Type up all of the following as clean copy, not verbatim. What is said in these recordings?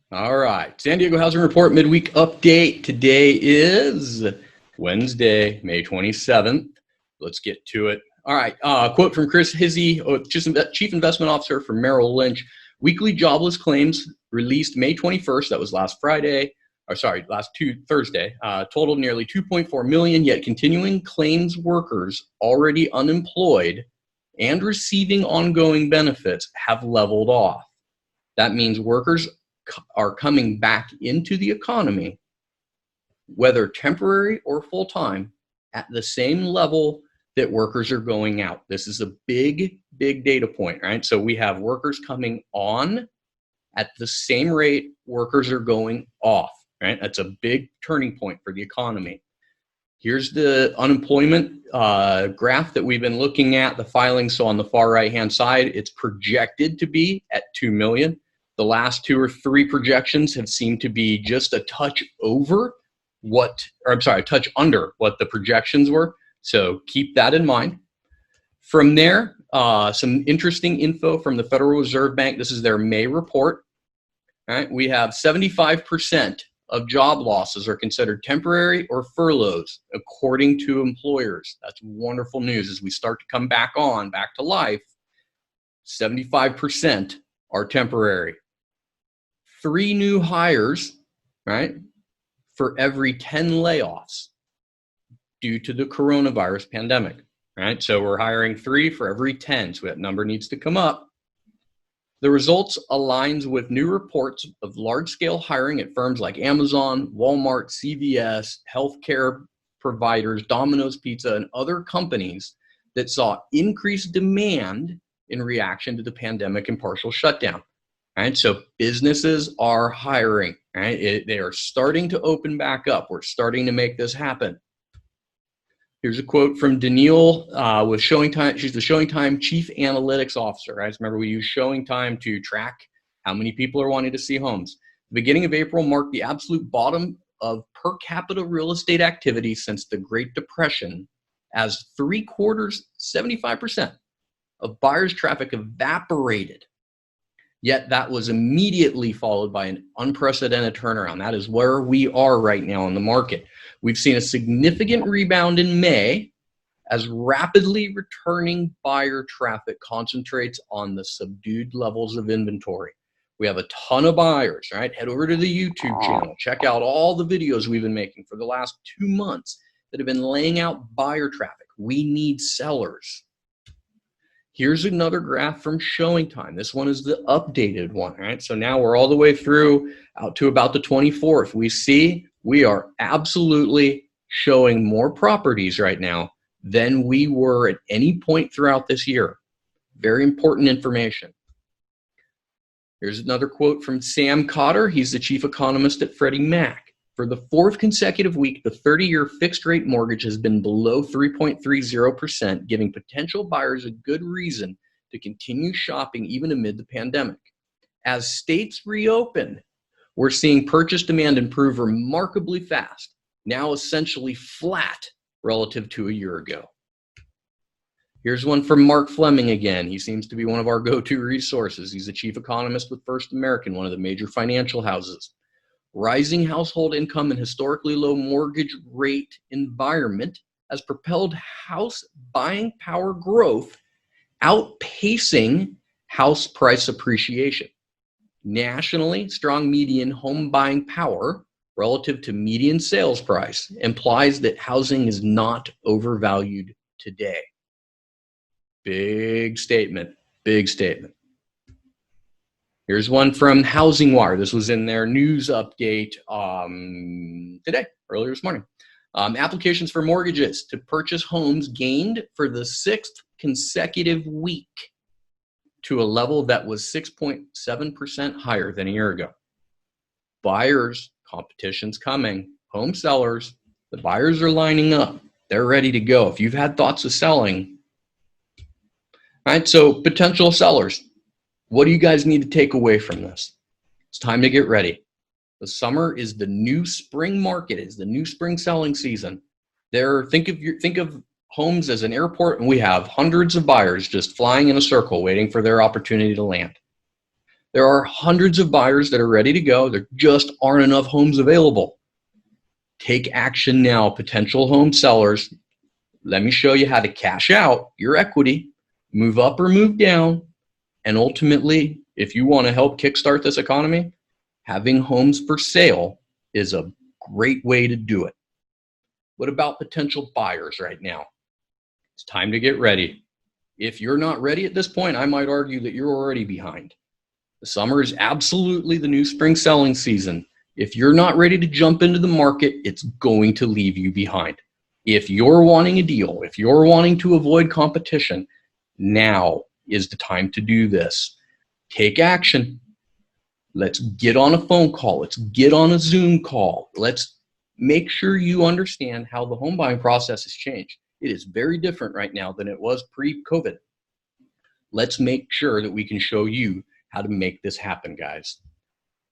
All right, San Diego Housing Report midweek update. Today is Wednesday, May 27th. Let's get to it. All right, quote from Chris Hizzy, Chief Investment Officer for Merrill Lynch. Weekly jobless claims released May 21st, that was last Thursday, totaled nearly 2.4 million, yet continuing claims workers already unemployed and receiving ongoing benefits have leveled off. That means workers are coming back into the economy, whether temporary or full-time, at the same level that workers are going out. This is a big data point, right? So we have workers coming on at the same rate workers are going off, right? That's a big turning point for the economy. Here's the unemployment graph that we've been looking at, the filings. So on the far right-hand side, it's projected to be at 2 million. The last 2 or 3 projections have seemed to be just a touch under what the projections were. So keep that in mind. From there, some interesting info from the Federal Reserve Bank. This is their May report. All right, we have 75% of job losses are considered temporary or furloughs, according to employers. That's wonderful news as we start to come back to life. 75% are temporary. 3 new hires, right, for every 10 layoffs due to the coronavirus pandemic, right? So we're hiring 3 for every 10, so that number needs to come up. The results aligns with new reports of large-scale hiring at firms like Amazon, Walmart, CVS, healthcare providers, Domino's Pizza, and other companies that saw increased demand in reaction to the pandemic and partial shutdown. Right, so businesses are hiring. Right, they are starting to open back up. We're starting to make this happen. Here's a quote from Danielle with ShowingTime. She's the ShowingTime Chief Analytics Officer. Right, so remember we use ShowingTime to track how many people are wanting to see homes. The beginning of April marked the absolute bottom of per capita real estate activity since the Great Depression, as 75% of buyers' traffic evaporated. Yet that was immediately followed by an unprecedented turnaround. That is where we are right now in the market. We've seen a significant rebound in May as rapidly returning buyer traffic concentrates on the subdued levels of inventory. We have a ton of buyers, right? Head over to the YouTube channel. Check out all the videos we've been making for the last 2 months that have been laying out buyer traffic. We need sellers. Here's another graph from ShowingTime. This one is the updated one, right? So now we're all the way through out to about the 24th. We see we are absolutely showing more properties right now than we were at any point throughout this year. Very important information. Here's another quote from Sam Cotter. He's the chief economist at Freddie Mac. For the 4th consecutive week, the 30-year fixed-rate mortgage has been below 3.30%, giving potential buyers a good reason to continue shopping even amid the pandemic. As states reopen, we're seeing purchase demand improve remarkably fast, now essentially flat relative to a year ago. Here's one from Mark Fleming again. He seems to be one of our go-to resources. He's the chief economist with First American, one of the major financial houses. Rising household income and historically low mortgage rate environment has propelled house buying power growth, outpacing house price appreciation. Nationally, strong median home buying power relative to median sales price implies that housing is not overvalued today. Big statement, big statement. Here's one from Housing Wire. This was in their news update earlier this morning. Applications for mortgages to purchase homes gained for the 6th consecutive week to a level that was 6.7% higher than a year ago. Buyers, competition's coming. Home sellers, the buyers are lining up. They're ready to go. If you've had thoughts of selling, all right, so potential sellers, what do you guys need to take away from this? It's time to get ready. The summer is the new spring market, is the new spring selling season. Think of homes as an airport, and we have hundreds of buyers just flying in a circle waiting for their opportunity to land. There are hundreds of buyers that are ready to go. There just aren't enough homes available. Take action now, potential home sellers. Let me show you how to cash out your equity, move up or move down, and ultimately, if you want to help kickstart this economy, having homes for sale is a great way to do it. What about potential buyers right now? It's time to get ready. If you're not ready at this point, I might argue that you're already behind. The summer is absolutely the new spring selling season. If you're not ready to jump into the market, it's going to leave you behind. If you're wanting a deal, if you're wanting to avoid competition, now is the time to do this. Take action. Let's get on a phone call. Let's get on a Zoom call. Let's make sure you understand how the home buying process has changed. It is very different right now than it was pre-COVID. Let's make sure that we can show you how to make this happen, guys.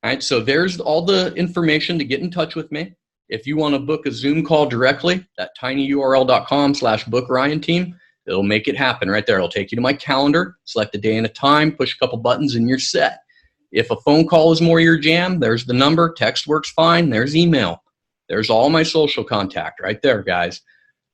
All right, so there's all the information to get in touch with me. If you want to book a Zoom call directly, that tinyurl.com/book-Ryan-team, it'll make it happen right there. It'll take you to my calendar, select a day and a time, push a couple buttons, and you're set. If a phone call is more your jam, there's the number. Text works fine. There's email. There's all my social contact right there, guys.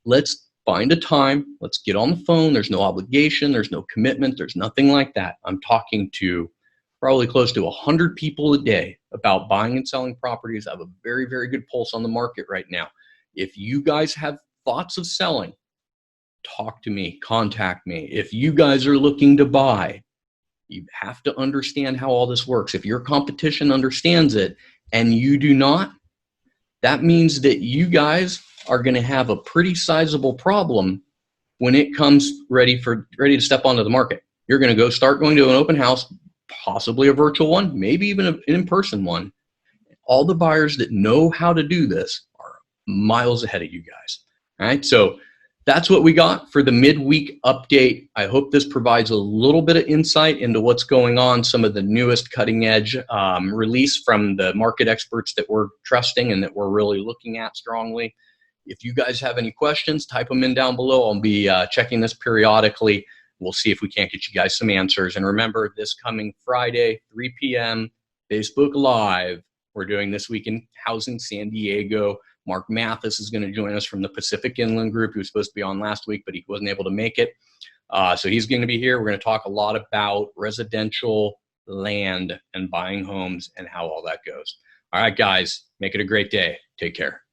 Let's find a time. Let's get on the phone. There's no obligation. There's no commitment. There's nothing like that. I'm talking to probably close to 100 people a day about buying and selling properties. I have a very, very good pulse on the market right now. If you guys have thoughts of selling, talk to me, contact me. If you guys are looking to buy, you have to understand how all this works. If your competition understands it and you do not, that means that you guys are going to have a pretty sizable problem when it comes ready to step onto the market. You're going to start going to an open house, possibly a virtual one, maybe even an in-person one. All the buyers that know how to do this are miles ahead of you guys. All right, so that's what we got for the midweek update. I hope this provides a little bit of insight into what's going on, some of the newest cutting edge release from the market experts that we're trusting and that we're really looking at strongly. If you guys have any questions, type them in down below. I'll be checking this periodically. We'll see if we can't get you guys some answers. And remember, this coming Friday, 3 p.m., Facebook Live, we're doing This Week in Housing San Diego. Mark Mathis is going to join us from the Pacific Inland Group. He was supposed to be on last week, but he wasn't able to make it. So he's going to be here. We're going to talk a lot about residential land and buying homes and how all that goes. All right, guys, make it a great day. Take care.